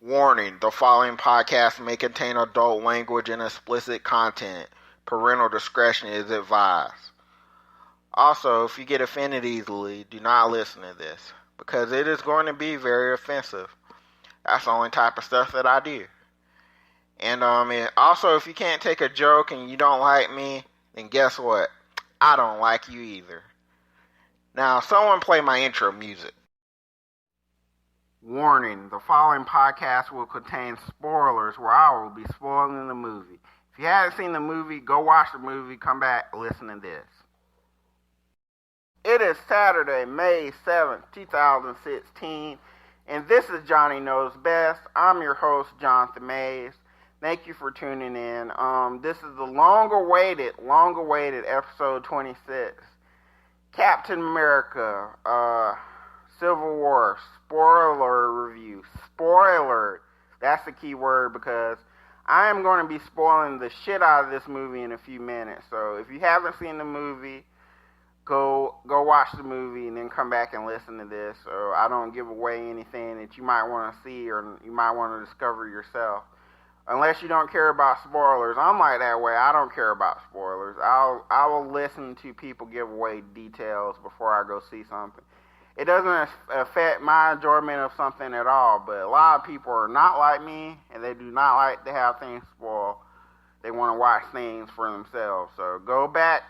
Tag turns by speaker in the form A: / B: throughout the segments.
A: Warning, the following podcast may contain adult language and explicit content. Parental discretion is advised. Also, if you get offended easily, do not listen to this, because it is going to be very offensive. That's the only type of stuff that I do. And also, if you can't take a joke and you don't like me, then guess what? I don't like you either. Now, someone play my intro music. Warning, the following podcast will contain spoilers where I will be spoiling the movie. If you haven't seen the movie, go watch the movie, come back, listen to this. It is Saturday, May 7th, 2016, and this is Johnny Knows Best. I'm your host, Jonathan Mays. Thank you for tuning in. This is the long-awaited episode 26. Captain America, Civil War, spoiler review. Spoiler. That's the key word because I am going to be spoiling the shit out of this movie in a few minutes. So if you haven't seen the movie, go watch the movie and then come back and listen to this so I don't give away anything that you might want to see or you might want to discover yourself. Unless you don't care about spoilers. I'm like that way. I don't care about spoilers. I will listen to people give away details before I go see something. It doesn't affect my enjoyment of something at all, but a lot of people are not like me, and they do not like to have things spoiled. They want to watch things for themselves. So go back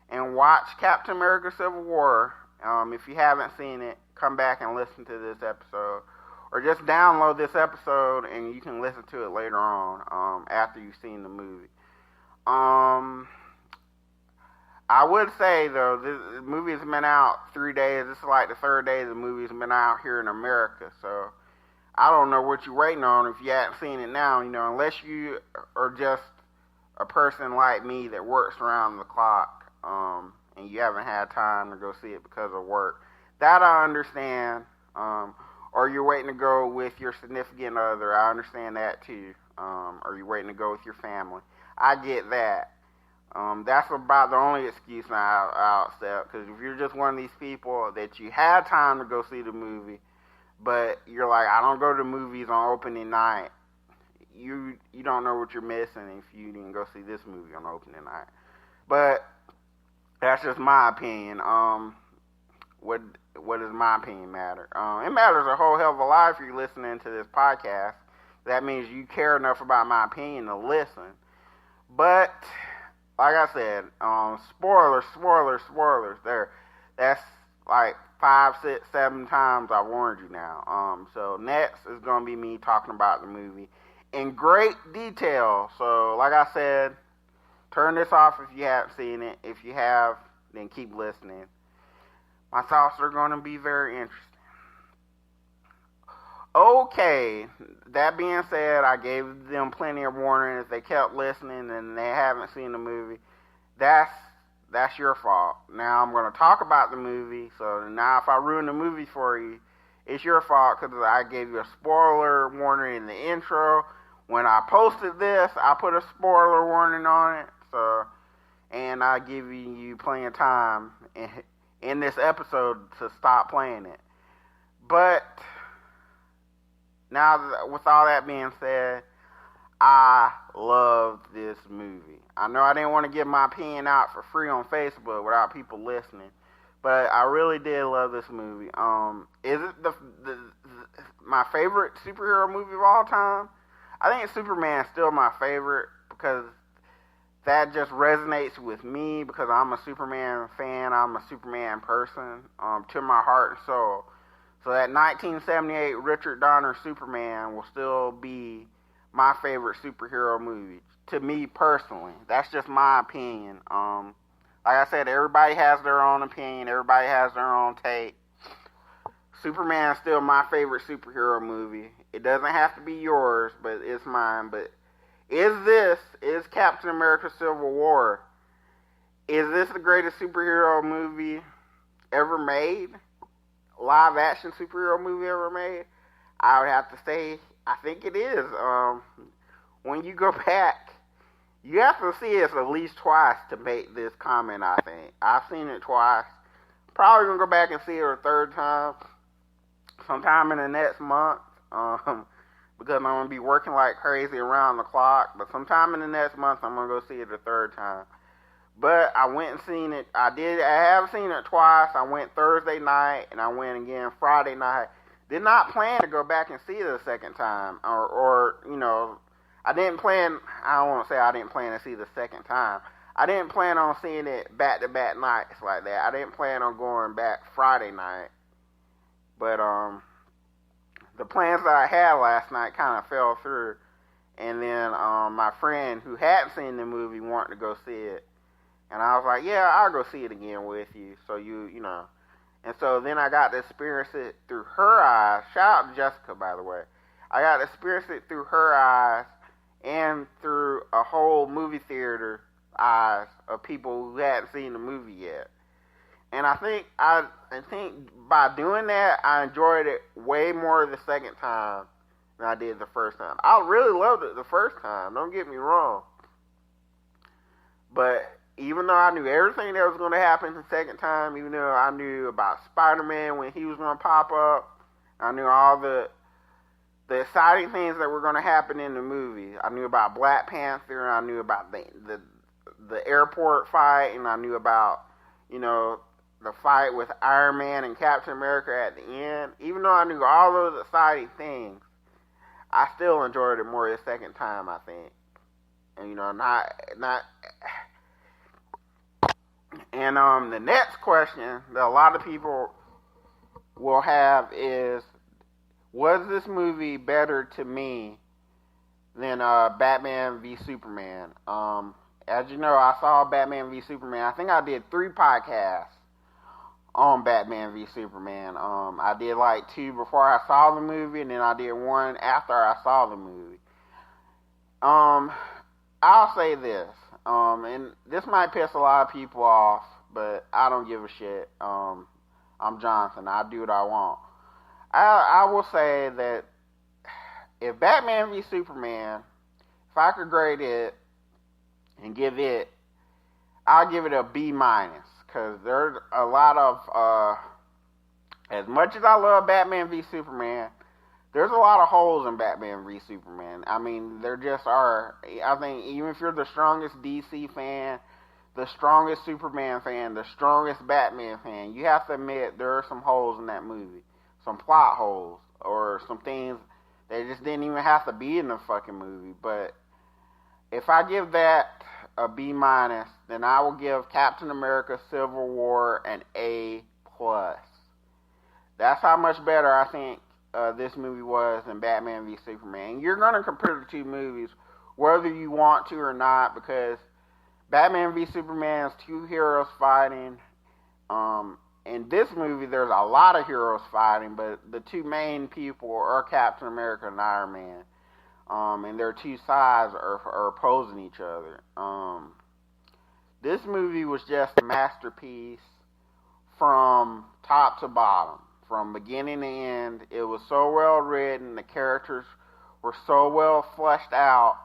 A: and watch Captain America Civil War. If you haven't seen it, come back and listen to this episode. Or just download this episode and you can listen to it later on after you've seen the movie. I would say, though, this movie has been out 3 days. This is like the third day the movie's been out here in America. So I don't know what you're waiting on if you haven't seen it now. Unless you are just a person like me that works around the clock and you haven't had time to go see it because of work. That I understand. Or you're waiting to go with your significant other. I understand that too. Or you're waiting to go with your family. I get that. That's about the only excuse I'll accept. Because if you're just one of these people that you had time to go see the movie, but you're like, I don't go to movies on opening night, you don't know what you're missing if you didn't go see this movie on opening night. But that's just my opinion. What does my opinion matter? It matters a whole hell of a lot if you're listening to this podcast. That means you care enough about my opinion to listen. But like I said, spoilers. That's like 5, 6, 7 times I warned you now. So next is gonna be me talking about the movie in great detail. So like I said, turn this off if you haven't seen it. If you have, then keep listening. My thoughts are going to be very interesting. Okay, that being said, I gave them plenty of warning. If they kept listening and they haven't seen the movie, that's your fault. Now I'm going to talk about the movie, so now if I ruin the movie for you, it's your fault because I gave you a spoiler warning in the intro. When I posted this, I put a spoiler warning on it, and I give you plenty of time in this episode to stop playing it. But now, with all that being said, I love this movie. I know I didn't want to give my opinion out for free on Facebook without people listening, but I really did love this movie. Is it my favorite superhero movie of all time? I think Superman is still my favorite because that just resonates with me because I'm a Superman fan. I'm a Superman person to my heart and soul. So that 1978 Richard Donner Superman will still be my favorite superhero movie to me personally. That's just my opinion. Like I said, everybody has their own opinion. Everybody has their own take. Superman is still my favorite superhero movie. It doesn't have to be yours, but it's mine. But is Captain America Civil War, is this the greatest superhero movie ever made? Live action superhero movie ever made? I would have to say, I think it is. When you go back, you have to see it at least twice to make this comment, I think. I've seen it twice. Probably going to go back and see it a third time sometime in the next month. because I'm going to be working like crazy around the clock. But sometime in the next month, I'm going to go see it a third time. But I went and seen it. I have seen it twice. I went Thursday night, and I went again Friday night. Did not plan to go back and see it a second time. Or I didn't plan, I don't want to say I didn't plan to see it the second time. I didn't plan on seeing it back-to-back nights like that. I didn't plan on going back Friday night. But, the plans that I had last night kind of fell through. And then my friend who hadn't seen the movie wanted to go see it. And I was like, yeah, I'll go see it again with you. So you know. And so then I got to experience it through her eyes. Shout out to Jessica, by the way. I got to experience it through her eyes and through a whole movie theater eyes of people who hadn't seen the movie yet. And I think by doing that, I enjoyed it way more the second time than I did the first time. I really loved it the first time, don't get me wrong. But even though I knew everything that was going to happen the second time, even though I knew about Spider-Man when he was going to pop up, I knew all the exciting things that were going to happen in the movie. I knew about Black Panther, and I knew about the airport fight, and I knew about, the fight with Iron Man and Captain America at the end. Even though I knew all those exciting things, I still enjoyed it more the second time, I think. And, And the next question that a lot of people will have is, was this movie better to me than Batman v Superman? As you know, I saw Batman v Superman. I think I did 3 podcasts on Batman v Superman. I did like 2 before I saw the movie, and then I did 1 after I saw the movie. I'll say this, and this might piss a lot of people off, but I don't give a shit. I'm Jonathan. I do what I want. I will say that if Batman v Superman, if I could grade it and give it, I'll give it a B-, because there's a lot of, as much as I love Batman v Superman, there's a lot of holes in Batman v Superman. I mean, there just are. I think even if you're the strongest DC fan, the strongest Superman fan, the strongest Batman fan, you have to admit there are some holes in that movie. Some plot holes, or some things that just didn't even have to be in the fucking movie. But if I give that a B-, then I will give Captain America Civil War an A+. That's how much better I think this movie was than Batman v Superman. You're going to compare the 2 movies whether you want to or not, because Batman v Superman is 2 heroes fighting. In this movie, there's a lot of heroes fighting, but the 2 main people are Captain America and Iron Man. And their 2 sides are opposing each other. This movie was just a masterpiece from top to bottom. From beginning to end, it was so well written, the characters were so well fleshed out,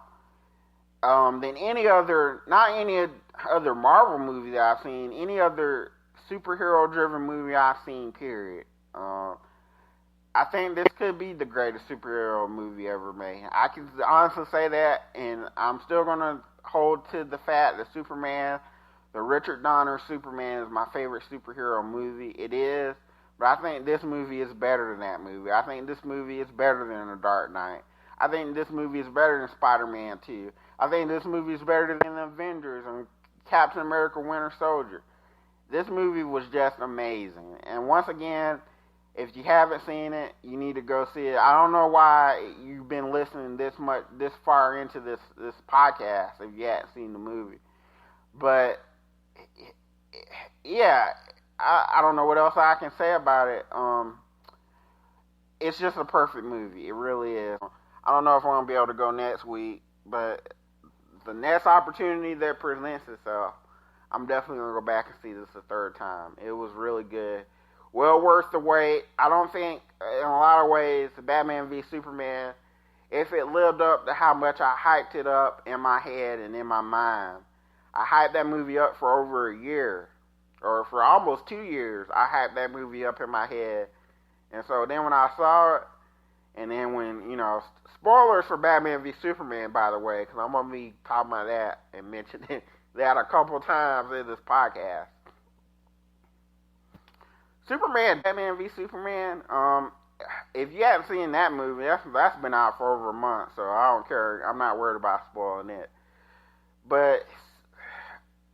A: than not any other Marvel movie that I've seen, any other superhero-driven movie I've seen, period. I think this could be the greatest superhero movie ever made. I can honestly say that, and I'm still going to hold to the fact that Superman, the Richard Donner Superman, is my favorite superhero movie. It is. But I think this movie is better than that movie. I think this movie is better than The Dark Knight. I think this movie is better than Spider-Man 2. I think this movie is better than The Avengers and Captain America Winter Soldier. This movie was just amazing. And once again, if you haven't seen it, you need to go see it. I don't know why you've been listening this far into this podcast if you hadn't seen the movie. But, yeah, I don't know what else I can say about it. It's just a perfect movie. It really is. I don't know if I'm going to be able to go next week, but the next opportunity that presents itself, I'm definitely going to go back and see this a third time. It was really good. Well worth the wait. I don't think, in a lot of ways, Batman v Superman, if it lived up to how much I hyped it up in my head and in my mind, I hyped that movie up for over a year. Or for almost 2 years, I hyped that movie up in my head. And so then when I saw it, And then when, spoilers for Batman v Superman, by the way, because I'm going to be talking about that and mentioning that a couple times in this podcast. Batman v Superman, if you haven't seen that movie, that's been out for over a month, so I don't care. I'm not worried about spoiling it. But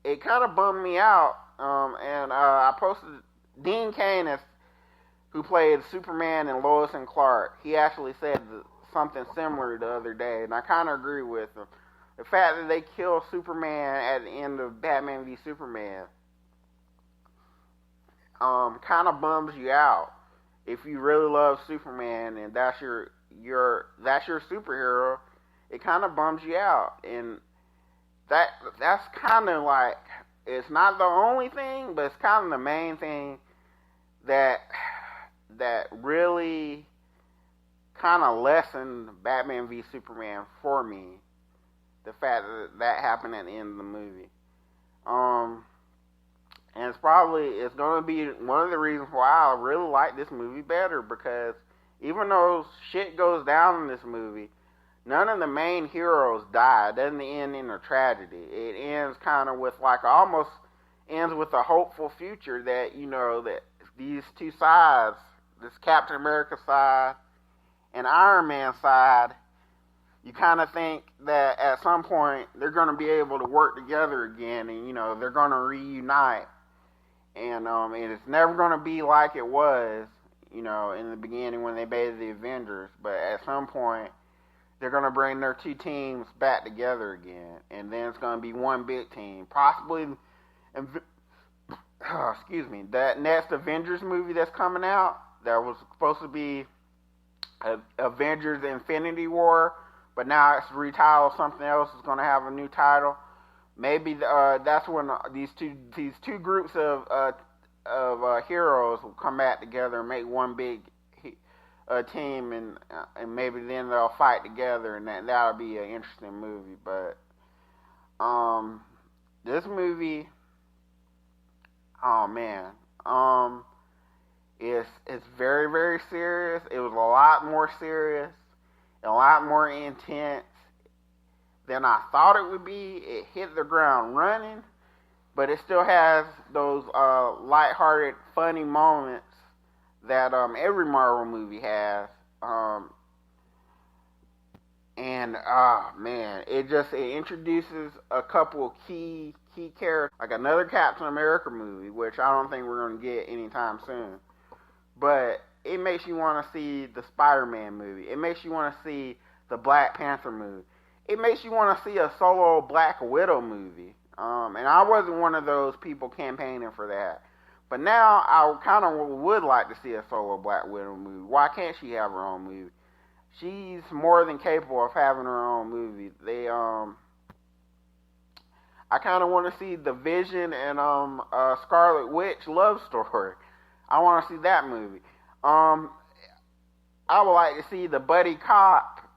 A: it kind of bummed me out, and I posted Dean Cain, who played Superman and Lois and Clark. He actually said something similar the other day, and I kind of agree with him. The fact that they kill Superman at the end of Batman v Superman kind of bums you out. If you really love Superman and that's your superhero, it kind of bums you out. And that's kind of like, it's not the only thing, but it's kind of the main thing that really kind of lessened Batman v Superman for me. The fact that happened at the end of the movie. And it's going to be one of the reasons why I really like this movie better, because even though shit goes down in this movie, none of the main heroes die. It doesn't end in a tragedy. It ends kind of with almost ends with a hopeful future that, that these two sides, this Captain America side and Iron Man side, you kind of think that at some point they're going to be able to work together again, and, they're going to reunite. And it's never going to be like it was, in the beginning when they made the Avengers. But at some point, they're going to bring their two teams back together again. And then it's going to be one big team. Possibly, that next Avengers movie that's coming out, that was supposed to be Avengers Infinity War, but now it's retitled something else. It's going to have a new title. Maybe that's when these two groups of heroes will come back together and make one big team, and maybe then they'll fight together, and that'll be an interesting movie. But this movie, oh man, it's very, very serious. It was a lot more serious, a lot more intense than I thought it would be. It hit the ground running, but it still has those lighthearted, funny moments that every Marvel movie has. It introduces a couple of key characters, like another Captain America movie, which I don't think we're going to get anytime soon. But it makes you want to see the Spider-Man movie. It makes you want to see the Black Panther movie. It makes you want to see a solo Black Widow movie. And I wasn't one of those people campaigning for that. But now I kind of would like to see a solo Black Widow movie. Why can't she have her own movie? She's more than capable of having her own movie. I kind of want to see the Vision and Scarlet Witch love story. I want to see that movie. I would like to see the buddy cop,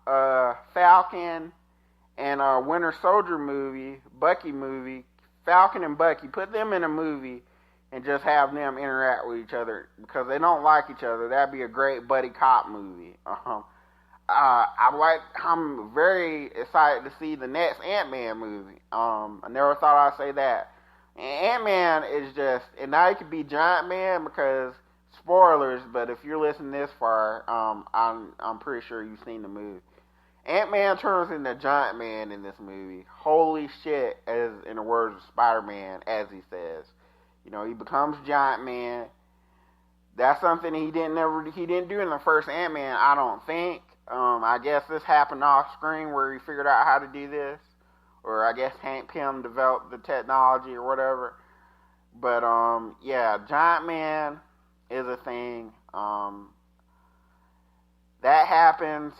A: Falcon, and Winter Soldier movie, Bucky movie, Falcon and Bucky, put them in a movie and just have them interact with each other, because they don't like each other. That'd be a great buddy cop movie. I'm very excited to see the next Ant-Man movie. I never thought I'd say that. And Ant-Man is just, and now it could be Giant Man, because spoilers, but if you're listening this far, I'm pretty sure you've seen the movie. Ant-Man turns into Giant Man in this movie. Holy shit, as in the words of Spider-Man, as he says. He becomes Giant Man. That's something he didn't do in the first Ant-Man, I don't think. I guess this happened off screen where he figured out how to do this. Or I guess Hank Pym developed the technology or whatever. But, Giant Man is a thing. That happens.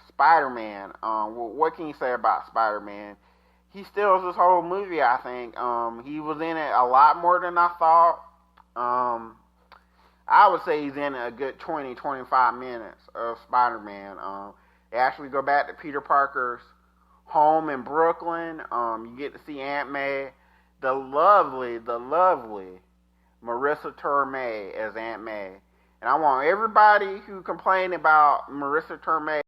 A: Spider-Man. What can you say about Spider-Man? He steals this whole movie, I think. He was in it a lot more than I thought. I would say he's in a good 20-25 minutes of Spider-Man. They actually go back to Peter Parker's home in Brooklyn. You get to see Aunt May, the lovely Marissa Tomei as Aunt May. And I want everybody who complained about Marissa Tomei